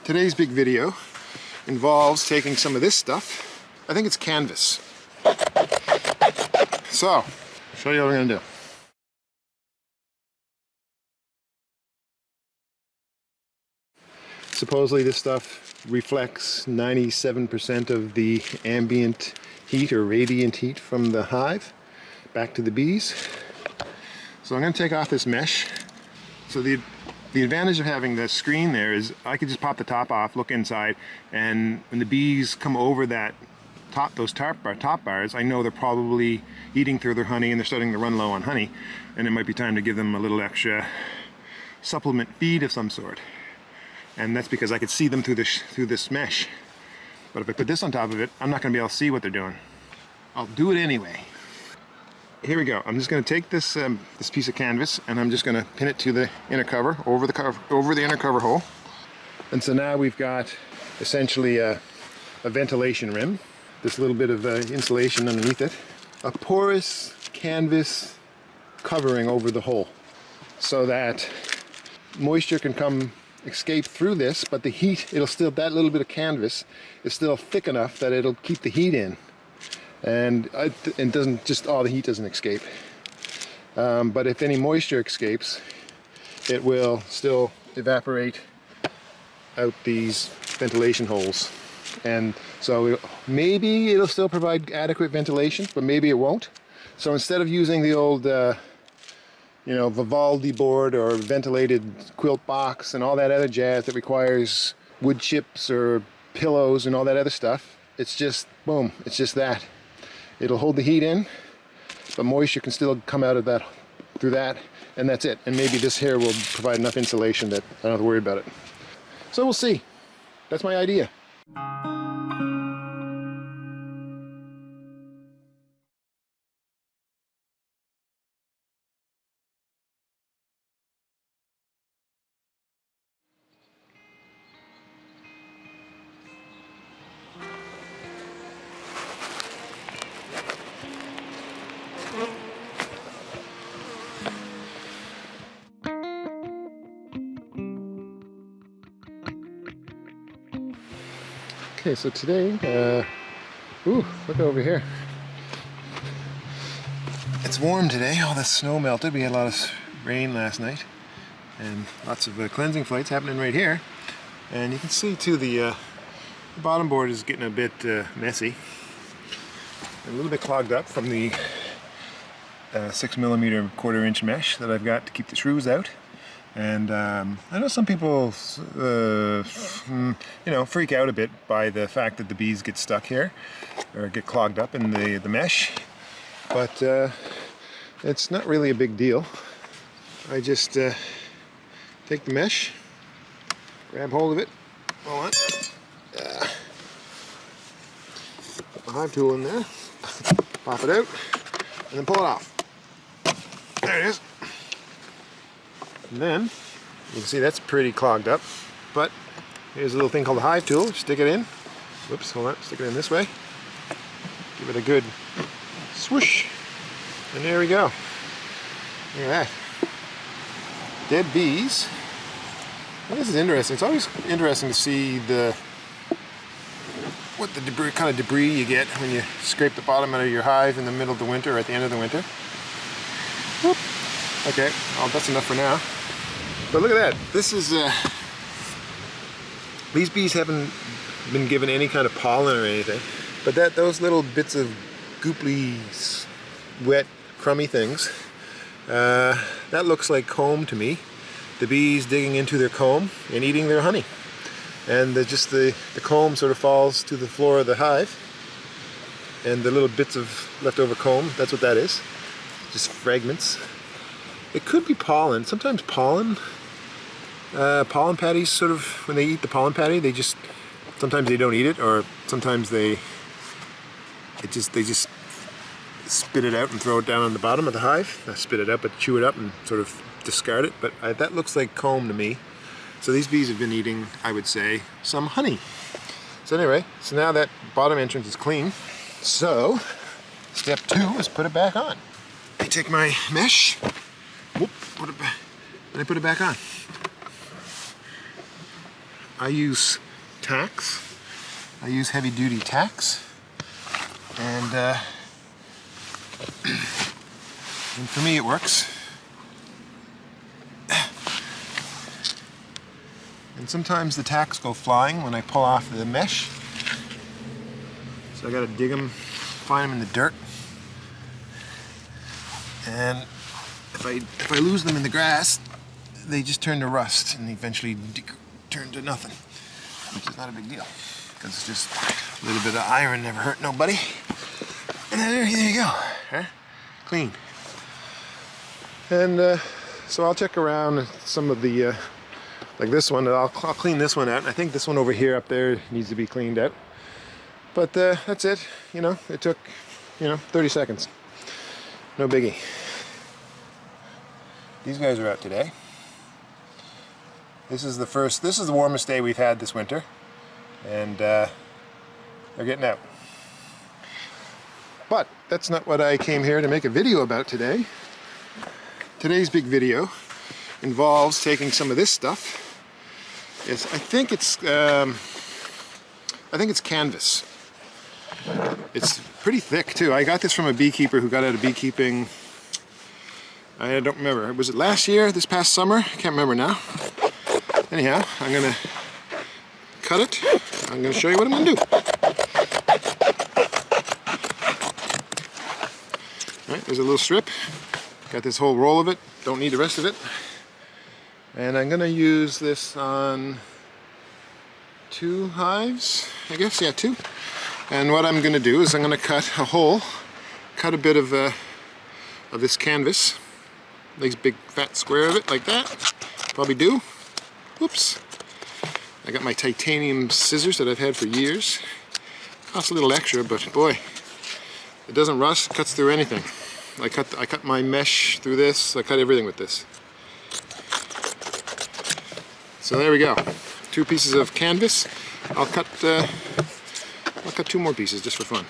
Today's big video involves taking some of this stuff. I think it's canvas. So, I'll show you what we're gonna do. Supposedly this stuff reflects 97% of the ambient heat or radiant heat from the hive back to the bees. So I'm going to take off this mesh. So the advantage of having the screen there is I could just pop the top off, look inside, and when the bees come over that those top bars, I know they're probably eating through their honey and they're starting to run low on honey, and it might be time to give them a little extra supplement feed of some sort. And that's because I could see them through this mesh. But if I put this on top of it, I'm not going to be able to see what they're doing. I'll do it anyway. Here we go. I'm just going to take this this piece of canvas and I'm just going to pin it to the inner cover, over the inner cover hole. And so now we've got essentially a ventilation rim. This little bit of insulation underneath it. A porous canvas covering over the hole so that moisture can escape through this, but the heat, that little bit of canvas is still thick enough that it'll keep the heat in. And it doesn't, just all the heat doesn't escape. But if any moisture escapes, it will still evaporate out these ventilation holes. And so maybe it'll still provide adequate ventilation, but maybe it won't. So instead of using the old Vivaldi board or ventilated quilt box and all that other jazz that requires wood chips or pillows and all that other stuff, it's just, boom, it's just that. It'll hold the heat in, but moisture can still come out of that, through that, and that's it. And maybe this here will provide enough insulation that I don't have to worry about it. So we'll see. That's my idea. Okay, so today, look over here. It's warm today, all the snow melted. We had a lot of rain last night and lots of cleansing flights happening right here. And you can see too, the bottom board is getting a bit messy. A little bit clogged up from the 6mm 1/4 inch mesh that I've got to keep the shrews out. And I know some people, freak out a bit by the fact that the bees get stuck here or get clogged up in the mesh, but it's not really a big deal. I just take the mesh, grab hold of it, hold on, put the hive tool in there, pop it out, and then pull it off. There it is. And then, you can see that's pretty clogged up, but here's a little thing called a hive tool. Stick it in. Whoops, hold on. Stick it in this way. Give it a good swoosh. And there we go. Look at that. Dead bees. Well, this is interesting. It's always interesting to see what the debris, kind of debris you get when you scrape the bottom out of your hive in the middle of the winter or at the end of the winter. Whoop. Okay, well, that's enough for now. But look at that. This is, these bees haven't been given any kind of pollen or anything, but those little bits of gooply, wet, crummy things, that looks like comb to me. The bees digging into their comb and eating their honey. And the comb sort of falls to the floor of the hive, and the little bits of leftover comb, that's what that is. Just fragments. It could be pollen. Sometimes pollen patties sort of, when they eat the pollen patty, sometimes they don't eat it, or sometimes they just spit it out and throw it down on the bottom of the hive. Not spit it out, but chew it up and sort of discard it. But that looks like comb to me. So these bees have been eating, I would say, some honey. So anyway, so now that bottom entrance is clean. So step 2 is put it back on. I take my mesh, whoop, put it back, and I put it back on. I use tacks. I use heavy duty tacks. And for me it works. And sometimes the tacks go flying when I pull off the mesh. So I gotta dig them, find them in the dirt. And if I lose them in the grass, they just turn to rust and eventually turn to nothing, which is not a big deal because it's just a little bit of iron, never hurt nobody. And then there you go, huh? Clean. And so I'll check around some of the, like this one, I'll clean this one out. I think this one over here up there needs to be cleaned out. But that's it, you know, it took, 30 seconds. No biggie. These guys are out today. This is the warmest day we've had this winter. And they're getting out. But that's not what I came here to make a video about today. Today's big video involves taking some of this stuff. I think it's canvas. It's pretty thick too. I got this from a beekeeper who got out of beekeeping. I don't remember. Was it last year? This past summer? I can't remember now. Anyhow, I'm gonna cut it. I'm gonna show you what I'm gonna do. All right, there's a little strip. Got this whole roll of it. Don't need the rest of it. And I'm gonna use this on 2 hives, I guess. Yeah, 2. And what I'm gonna do is I'm gonna cut a hole, cut a bit of this canvas, nice big fat square of it like that. Probably do. Whoops. I got my titanium scissors that I've had for years. Costs a little extra, but boy, it doesn't rust, cuts through anything. I cut my mesh through this. I cut everything with this. So there we go. 2 pieces of canvas. I'll cut 2 more pieces just for fun.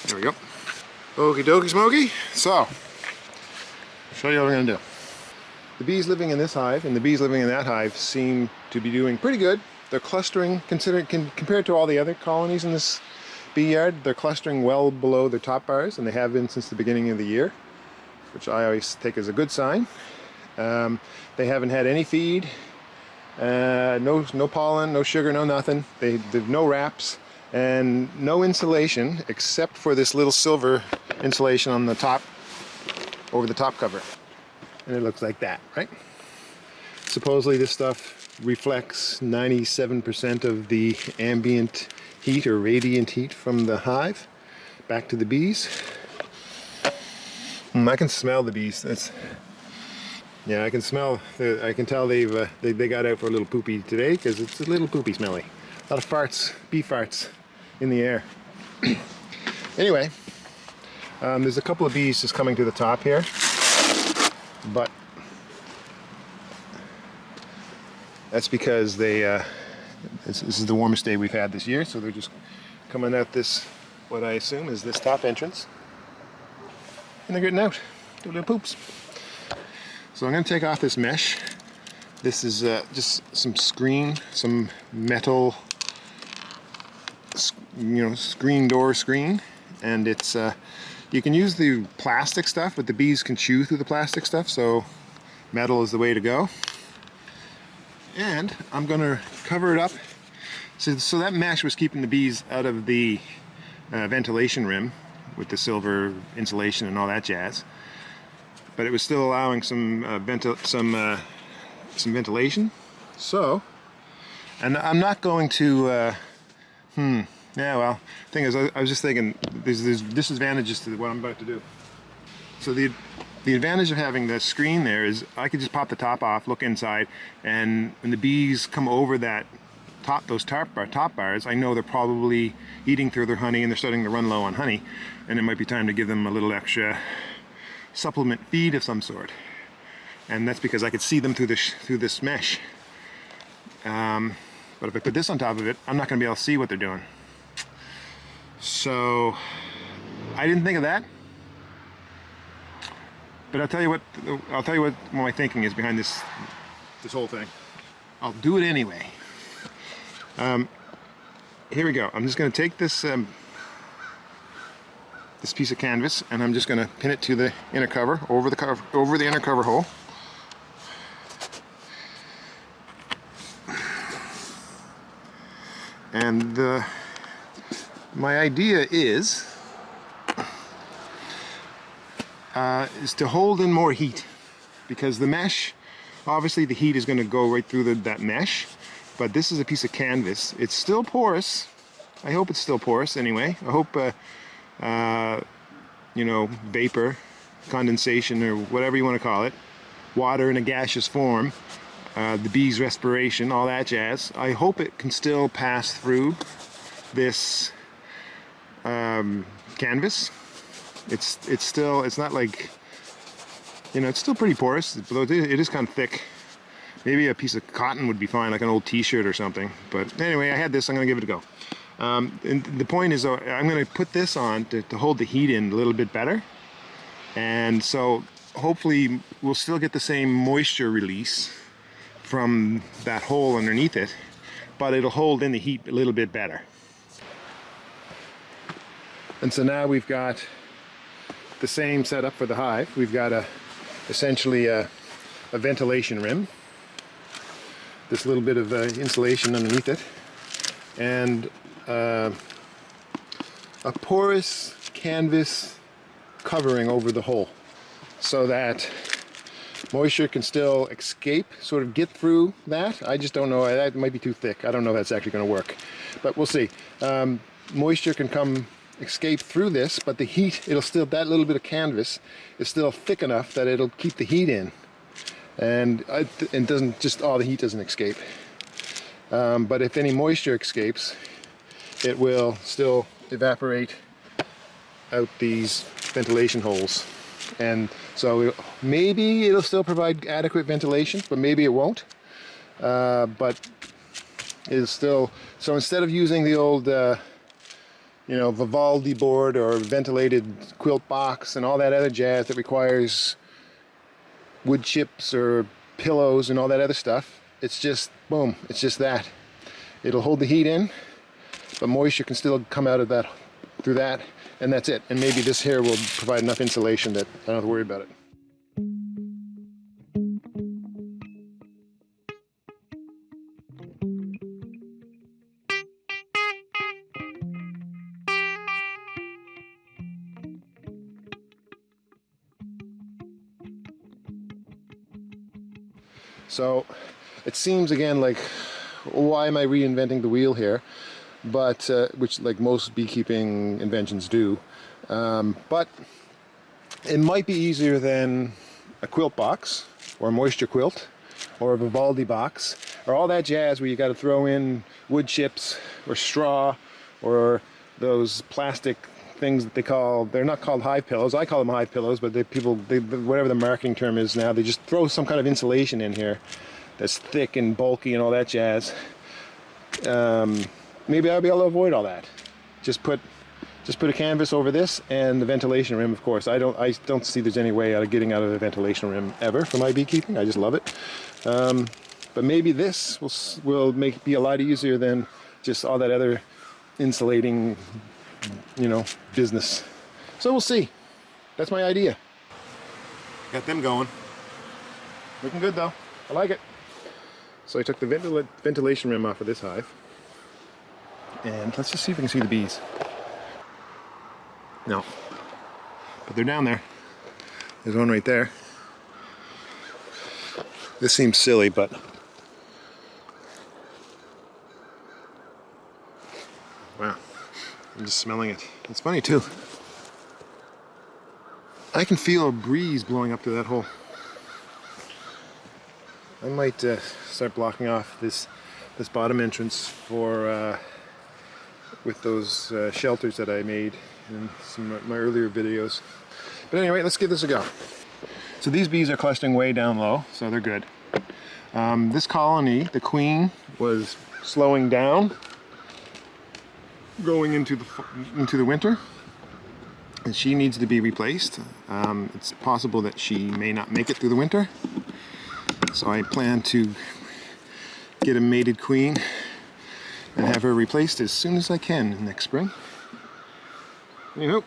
There we go. Okie dokie smoky. So, I'll show you what I'm gonna do. The bees living in this hive and the bees living in that hive seem to be doing pretty good. They're clustering, compared to all the other colonies in this bee yard, they're clustering well below their top bars, and they have been since the beginning of the year, which I always take as a good sign. They haven't had any feed, no pollen, no sugar, no nothing. They've no wraps and no insulation except for this little silver insulation on the top, over the top cover. And it looks like that, right? Supposedly this stuff reflects 97% of the ambient heat or radiant heat from the hive back to the bees. I can smell the bees. Yeah, I can smell. I can tell they got out for a little poopy today because it's a little poopy smelly. A lot of farts, bee farts, in the air. Anyway, there's a couple of bees just coming to the top here, but that's because this is the warmest day we've had this year, so they're just coming out this, what I assume is this top entrance, and they're getting out, doing little poops. So I'm going to take off this mesh. This is just some some metal, screen door screen, and it's you can use the plastic stuff, but the bees can chew through the plastic stuff, so metal is the way to go. And I'm going to cover it up so that mesh was keeping the bees out of the ventilation rim with the silver insulation and all that jazz. But it was still allowing some ventilation. So, and I'm not going to. Yeah, well, thing is, I was just thinking there's disadvantages to what I'm about to do. So the advantage of having the screen there is I could just pop the top off, look inside, and when the bees come over that those top bars, I know they're probably eating through their honey and they're starting to run low on honey, and it might be time to give them a little extra supplement feed of some sort. And that's because I could see them through this mesh. But if I put this on top of it, I'm not going to be able to see what they're doing. So I didn't think of that. But I'll tell you what my thinking is behind this whole thing. I'll do it anyway. Here we go. I'm just going to take this this piece of canvas, and I'm just going to pin it to the inner cover, over the inner cover hole. And my idea is to hold in more heat, because the mesh, obviously the heat is going to go right through that mesh, but this is a piece of canvas. It's still porous. I hope it's still porous anyway. I hope you know, vapor, condensation, or whatever you want to call it, water in a gaseous form, the bees' respiration, all that jazz. I hope it can still pass through this canvas. It's not like, you know, it's still pretty porous, though it is kind of thick. Maybe a piece of cotton would be fine, like an old t-shirt or something. But anyway, I had this, I'm going to give it a go. And the point is, I'm going to put this on to hold the heat in a little bit better. And so hopefully we'll still get the same moisture release from that hole underneath it, but it'll hold in the heat a little bit better. And so now we've got the same setup for the hive. We've got essentially a ventilation rim, this little bit of insulation underneath it, and a porous canvas covering over the hole, so that moisture can still escape, sort of get through that. I just don't know, that might be too thick. I don't know if that's actually going to work, but we'll see. Moisture can escape through this, but the heat, it'll still, that little bit of canvas is still thick enough that it'll keep the heat in, and it doesn't, just all the heat doesn't escape. But if any moisture escapes, it will still evaporate out these ventilation holes. And so maybe it'll still provide adequate ventilation, but maybe it won't. But it's still, so instead of using the old you know, Vivaldi board or ventilated quilt box and all that other jazz that requires wood chips or pillows and all that other stuff, it's just, boom, it's just that. It'll hold the heat in, but moisture can still come out of that, through that, and that's it. And maybe this here will provide enough insulation that I don't have to worry about it. So it seems again like, why am I reinventing the wheel here? But which, like most beekeeping inventions do. But it might be easier than a quilt box, or a moisture quilt, or a Vivaldi box, or all that jazz where you got to throw in wood chips or straw or those plastic things that they call, they're not called hive pillows. I call them hive pillows, but whatever the marketing term is now, they just throw some kind of insulation in here that's thick and bulky and all that jazz. Maybe I'll be able to avoid all that. Just put a canvas over this and the ventilation rim, of course. I don't see there's any way out of getting out of the ventilation rim ever for my beekeeping. I just love it. But maybe this will be a lot easier than just all that other insulating, you know, business. So we'll see. That's my idea. Got them going. Looking good though. I like it. So I took the ventilation rim off of this hive. And let's just see if we can see the bees. No. But they're down there. There's one right there. This seems silly, but wow. I'm just smelling it. It's funny too. I can feel a breeze blowing up to that hole. I might start blocking off this bottom entrance for with those shelters that I made in some of my earlier videos. But anyway, let's give this a go. So these bees are clustering way down low, so they're good. This colony, the queen, was slowing down going into the winter, and she needs to be replaced. It's possible that she may not make it through the winter, so I plan to get a mated queen and have her replaced as soon as I can next spring. Anywho,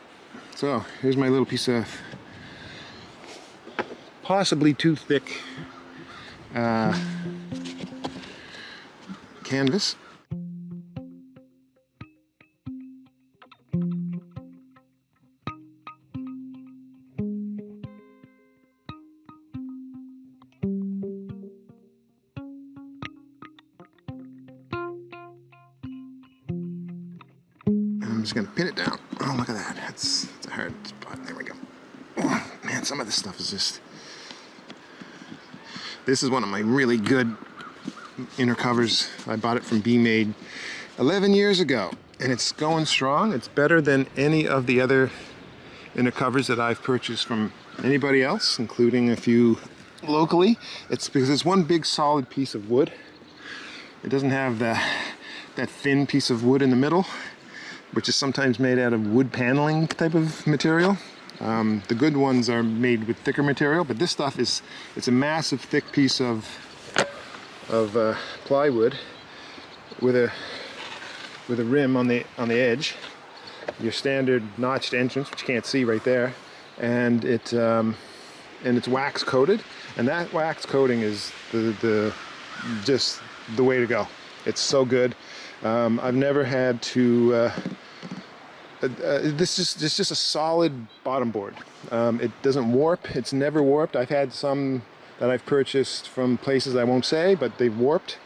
so here's my little piece of possibly too thick canvas. I'm just gonna pin it down. Oh, look at that. That's a hard spot. There we go. Oh, man, some of this stuff is just... This is one of my really good inner covers. I bought it from B-Made 11 years ago, and it's going strong. It's better than any of the other inner covers that I've purchased from anybody else, including a few locally. It's because it's one big solid piece of wood. It doesn't have that thin piece of wood in the middle, which is sometimes made out of wood paneling type of material. The good ones are made with thicker material, but this stuff it's a massive thick piece of plywood with a rim on the edge, your standard notched entrance, which you can't see right there, and it's wax coated, and that wax coating is just the way to go. It's so good. I've never had to this is just a solid bottom board. It doesn't warp. It's never warped. I've had some that I've purchased from places I won't say, but they've warped,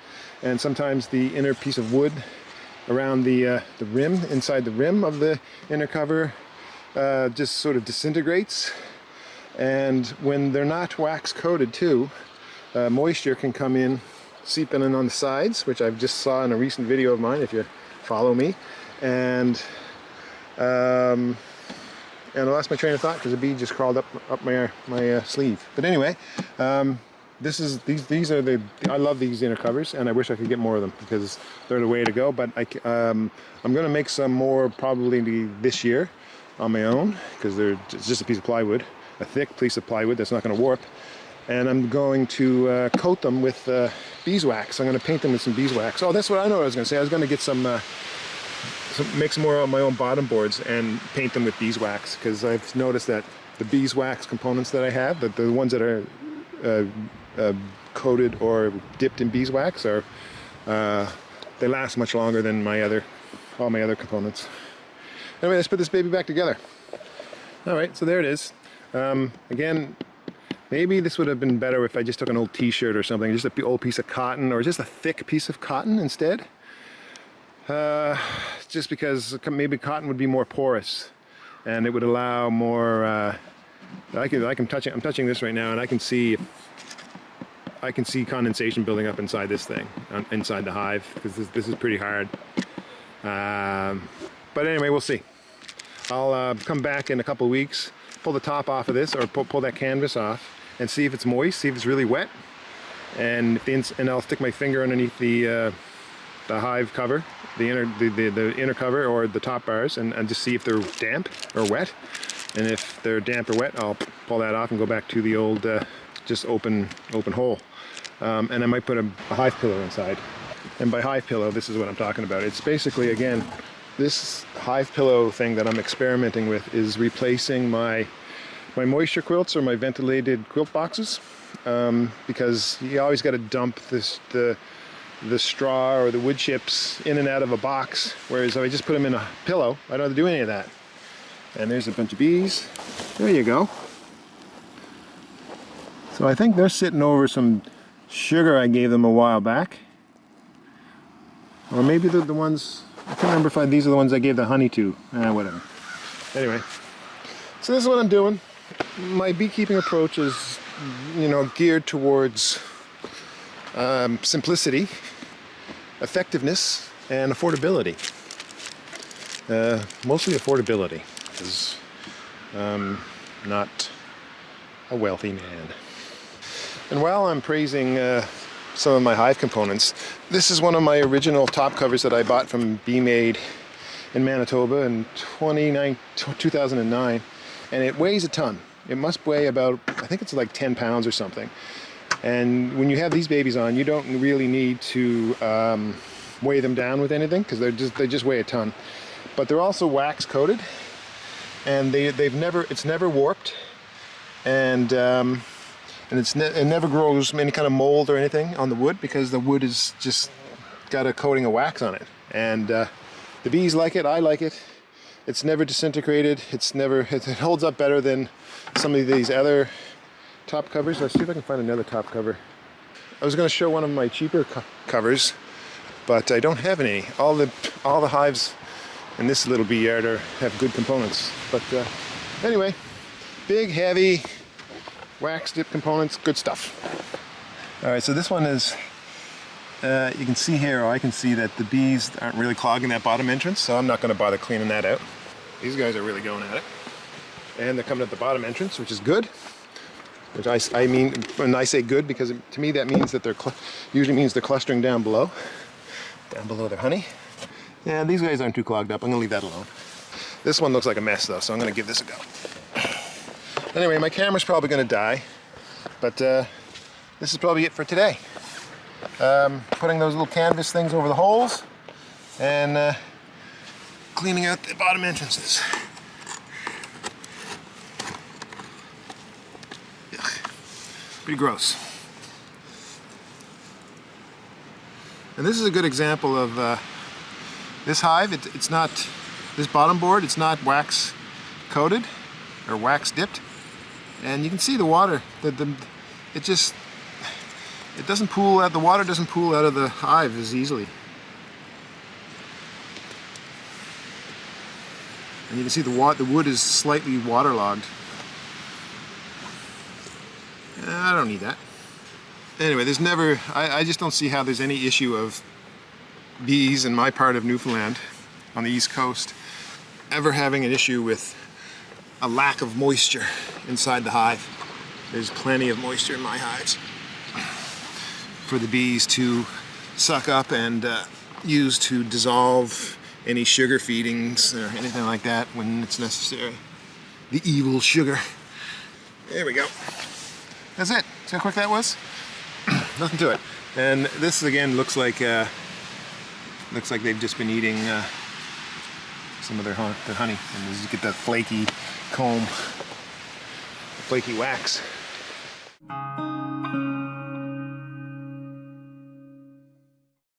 and sometimes the inner piece of wood around the rim, inside the rim of the inner cover, just sort of disintegrates. And when they're not wax coated too, moisture can come in, seeping in on the sides, which I've just saw in a recent video of mine if you follow me, and I lost my train of thought because a bee just crawled up my sleeve. But anyway, these are I love these inner covers, and I wish I could get more of them because they're the way to go. But I'm going to make some more probably this year on my own, because it's just a piece of plywood, a thick piece of plywood that's not going to warp. And I'm going to coat them with beeswax. I'm going to paint them with some beeswax. Oh, that's what I know what I was going to say. I was going to get make some more of my own bottom boards and paint them with beeswax, because I've noticed that the beeswax components that I have, the ones that are coated or dipped in beeswax, they last much longer than all my other components. Anyway, let's put this baby back together. All right, so there it is. Again, maybe this would have been better if I just took an old t-shirt or something, just an old piece of cotton, or just a thick piece of cotton instead. Just because maybe cotton would be more porous, and it would allow more. I'm touching this right now, and I can see condensation building up inside this thing, inside the hive, because this is pretty hard. But anyway, we'll see. I'll come back in a couple of weeks, pull the top off of this, or pull that canvas off, and see if it's moist, see if it's really wet, and I'll stick my finger underneath the hive cover, the inner cover or the top bars, and just see if they're damp or wet. And if they're damp or wet, I'll pull that off and go back to the old just open hole. And I might put a hive pillow inside. And by hive pillow, this is what I'm talking about. It's basically, again, this hive pillow thing that I'm experimenting with is replacing my moisture quilts or my ventilated quilt boxes, because you always got to dump the straw or the wood chips in and out of a box, whereas if I just put them in a pillow, I don't have to do any of that. And there's a bunch of bees. There you go. So I think they're sitting over some sugar I gave them a while back. Or maybe they're the ones, I can't remember if these are the ones I gave the honey to. Whatever. Anyway, so this is what I'm doing. My beekeeping approach is, geared towards simplicity, effectiveness, and affordability. Mostly affordability, because I'm not a wealthy man. And while I'm praising some of my hive components, this is one of my original top covers that I bought from B-Made in Manitoba in 2009, and it weighs a ton. It must weigh about, I think it's like 10 pounds or something. And when you have these babies on, you don't really need to weigh them down with anything, because they just weigh a ton. But they're also wax coated, and it's never warped, and it never grows any kind of mold or anything on the wood, because the wood is just got a coating of wax on it. And the bees like it, I like it. It's never disintegrated. It holds up better than some of these other top covers. Let's see if I can find another top cover. I was going to show one of my cheaper covers, but I don't have any. All the hives in this little bee yard have good components. But anyway, big, heavy, wax dip components, good stuff. All right, so this one is, you can see here, or I can see that the bees aren't really clogging that bottom entrance, so I'm not going to bother cleaning that out. These guys are really going at it. And they're coming at the bottom entrance, which is good. Which I mean, when I say good, because to me that means that usually means they're clustering down below their honey. Yeah, these guys aren't too clogged up. I'm going to leave that alone. This one looks like a mess though, so I'm going to give this a go. Anyway, my camera's probably going to die, but this is probably it for today. Putting those little canvas things over the holes and cleaning out the bottom entrances. Pretty gross. And this is a good example of this hive. It's not, this bottom board, it's not wax coated or wax dipped. And you can see the water, it doesn't pool out, the water doesn't pool out of the hive as easily. And you can see the wood is slightly waterlogged. I don't need that. Anyway, I just don't see how there's any issue of bees in my part of Newfoundland on the East Coast ever having an issue with a lack of moisture inside the hive. There's plenty of moisture in my hives for the bees to suck up and use to dissolve any sugar feedings or anything like that when it's necessary. The evil sugar. There we go. That's it. See how quick that was? Nothing to it. And this again looks like they've just been eating some of their honey, and you get that flaky comb, flaky wax.